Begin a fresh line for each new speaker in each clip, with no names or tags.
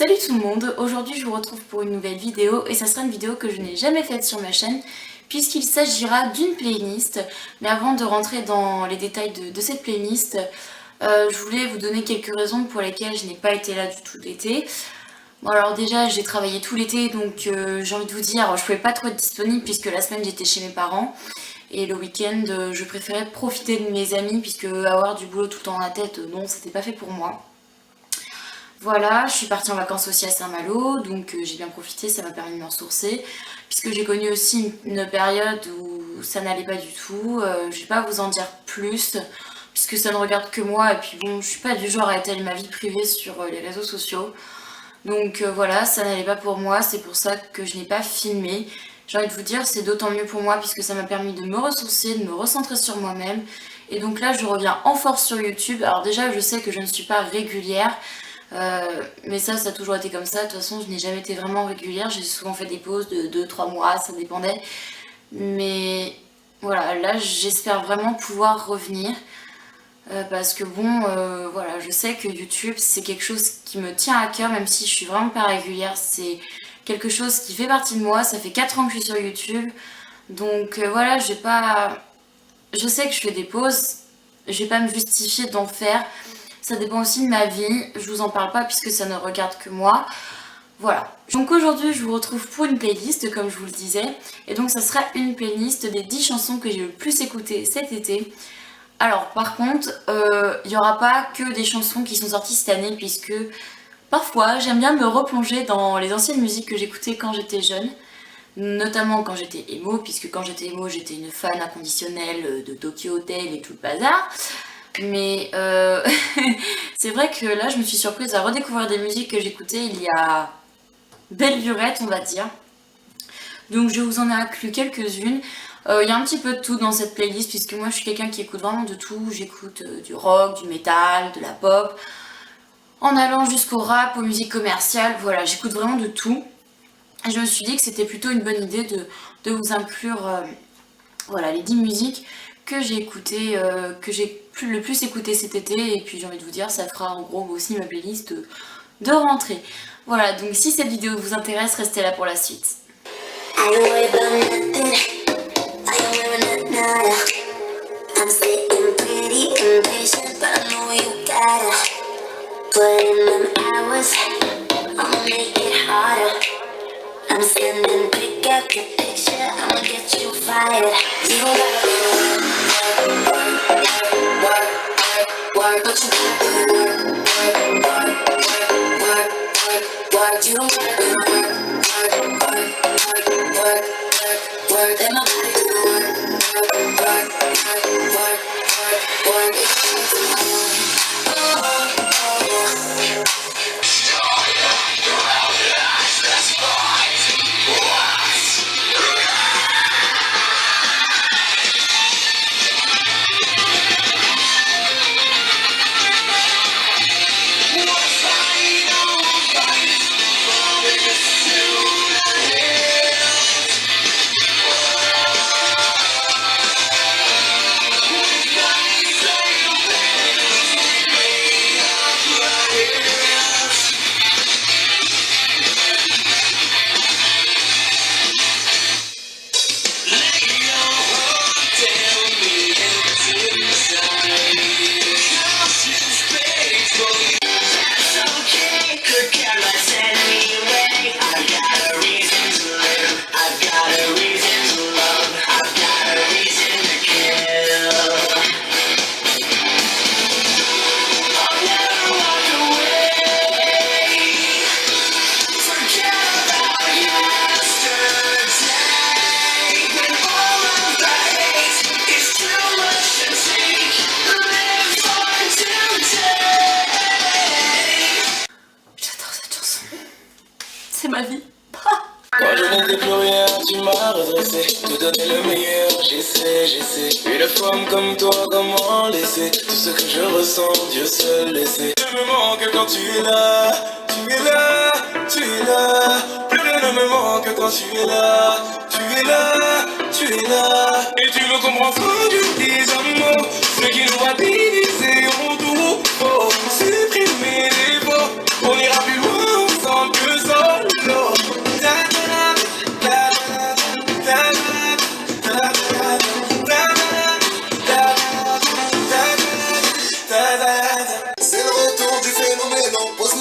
Salut tout le monde, aujourd'hui je vous retrouve pour une nouvelle vidéo et ça sera une vidéo que je n'ai jamais faite sur ma chaîne puisqu'il s'agira d'une playlist. Mais avant de rentrer dans les détails de cette playlist, je voulais vous donner quelques raisons pour lesquelles je n'ai pas été là du tout l'été. Bon alors déjà j'ai travaillé tout l'été donc j'ai envie de vous dire je pouvais pas trop être disponible puisque la semaine j'étais chez mes parents. Et le week-end je préférais profiter de mes amis puisque avoir du boulot tout le temps dans la tête, non c'était pas fait pour moi. Voilà, je suis partie en vacances aussi à Saint-Malo, donc j'ai bien profité, ça m'a permis de me ressourcer. Puisque j'ai connu aussi une période où ça n'allait pas du tout, je vais pas vous en dire plus, puisque ça ne regarde que moi, et puis bon, je suis pas du genre à étaler ma vie privée sur les réseaux sociaux. Donc voilà, ça n'allait pas pour moi, c'est pour ça que je n'ai pas filmé. J'ai envie de vous dire, c'est d'autant mieux pour moi, puisque ça m'a permis de me ressourcer, de me recentrer sur moi-même. Et donc là, je reviens en force sur YouTube. Alors déjà, je sais que je ne suis pas régulière, mais ça a toujours été comme ça. De toute façon je n'ai jamais été vraiment régulière, j'ai souvent fait des pauses de 2-3 mois, ça dépendait. Mais voilà, là j'espère vraiment pouvoir revenir. Parce que bon, voilà, je sais que YouTube c'est quelque chose qui me tient à cœur, même si je suis vraiment pas régulière. C'est quelque chose qui fait partie de moi, ça fait 4 ans que je suis sur YouTube. Donc voilà, je sais que je fais des pauses, je vais pas me justifier d'en faire. Ça dépend aussi de ma vie, je vous en parle pas puisque ça ne regarde que moi. Voilà. Donc aujourd'hui je vous retrouve pour une playlist comme je vous le disais. Et donc ça sera une playlist des 10 chansons que j'ai le plus écoutées cet été. Alors par contre, il n'y aura pas que des chansons qui sont sorties cette année puisque parfois j'aime bien me replonger dans les anciennes musiques que j'écoutais quand j'étais jeune. Notamment quand j'étais emo, puisque quand j'étais emo j'étais une fan inconditionnelle de Tokyo Hotel et tout le bazar. Mais c'est vrai que là je me suis surprise à redécouvrir des musiques que j'écoutais il y a belle lurette on va dire. Donc je vous en ai inclus quelques-unes. Il y a un petit peu de tout dans cette playlist puisque moi je suis quelqu'un qui écoute vraiment de tout. J'écoute du rock, du métal, de la pop, en allant jusqu'au rap, aux musiques commerciales, voilà j'écoute vraiment de tout. Et je me suis dit que c'était plutôt une bonne idée de vous inclure voilà, les 10 musiques que j'ai écoutées, que j'ai le plus écouté cet été. Et puis j'ai envie de vous dire, ça fera en gros aussi ma playlist de rentrée. Voilà, donc si cette vidéo vous intéresse, restez là pour la suite. I'm sending pick up your picture, I'ma get you fired. You gotta work, but you gotta work. You don't gotta work. Then my body c'est ma vie.
Quand je n'étais plus rien, tu m'as redressé, te donner le meilleur, j'essaie. Une femme comme toi, comment laisser tout ce que je ressens, Dieu seul laisser. Je me manque quand tu es là, tu es là, tu es là. Plus rien ne me manque quand tu es là, tu es là, tu es là. Et tu me comprends quand je dis un mot, ce qui nous a divisé en tout. Faut supprimer les mots, on ira plus loin ensemble.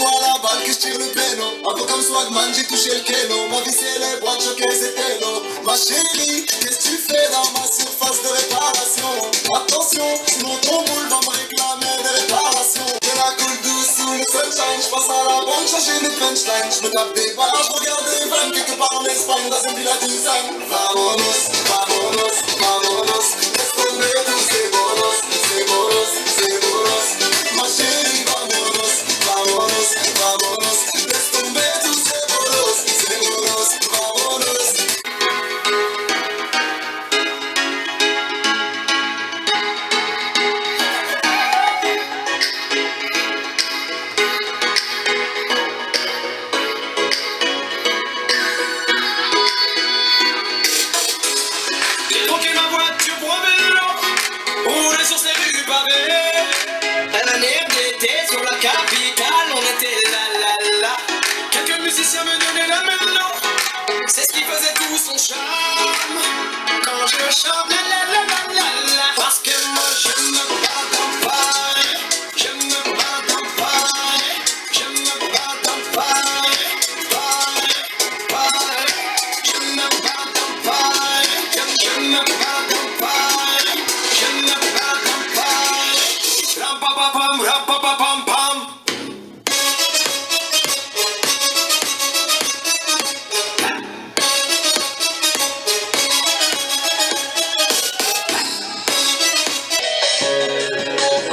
moi la balle que je tire le péno. Un peu comme Swagman, j'ai touché le kéno. Ma vie c'est les boîtes, choquées et télo. Ma chérie, qu'est-ce que tu fais dans ma surface de réparation? Attention, sinon ton boule va me réclamer des réparations. De la coule douce sous le sunshine, je passe à la banque chercher des punchlines. Je me tape des barrages, regarde des vannes quelque part en Espagne dans une villa design. Vamonos, vamonos, vamonos. Laisse tomber tous ces bonos, ces bonos, ces bonos. Ma chérie, vamonos, vamonos, vamonos. Laisse tomber tous ces bonos, vamonos.
J'ai troqué ma voiture pour un vélo, roulé sur ces rues pavées. Un année d'été sur la capitale, on était là là là. Quelques musiciens me donnaient la mélo, c'est ce qui faisait tout son charme. Quand je chante la la la la la la, parce que moi je me bats dans Paris, je me bats dans Paris, je me bats dans Paris, Paris, Paris, je me bats dans Paris, je me bats dans Paris, je me bats dans Paris. Ram pa pa pam, ram pa pa pam pam.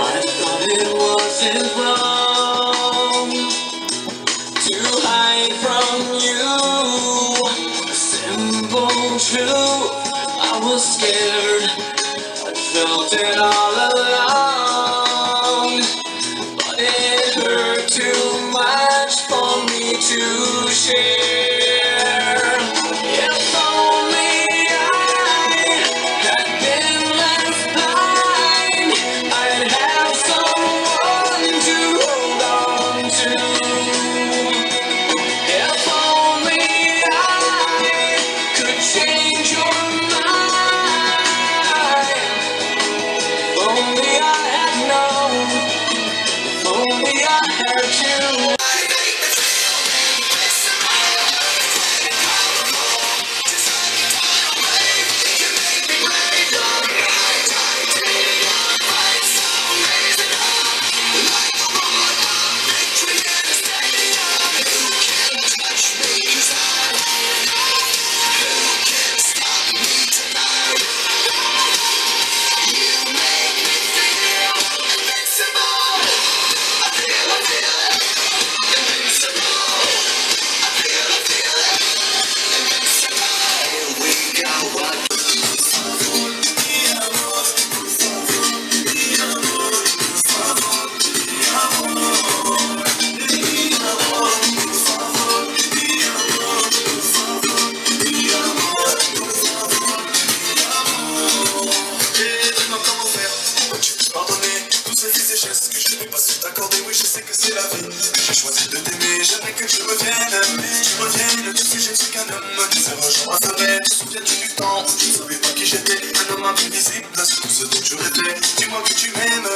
I thought it wasn't wrong to hide from you a simple truth. I was scared, I felt it all along, but it hurt too much for me to share. If only I had been left blind, I'd have someone to hold on to. If only I could change your mind. If only I had known. If only I had you.
J'ai choisi de t'aimer, jamais que tu reviennes, tout ce que je ne suis qu'un homme qui se rejoint à ferait. Te souviens-tu du temps où tu ne savais pas qui j'étais? Un homme imprévisible, c'est tout ce dont tu rêvais. Dis-moi que tu m'aimes,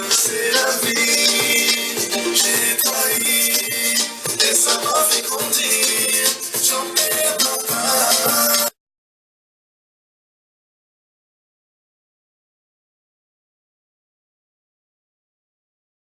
c'est la vie.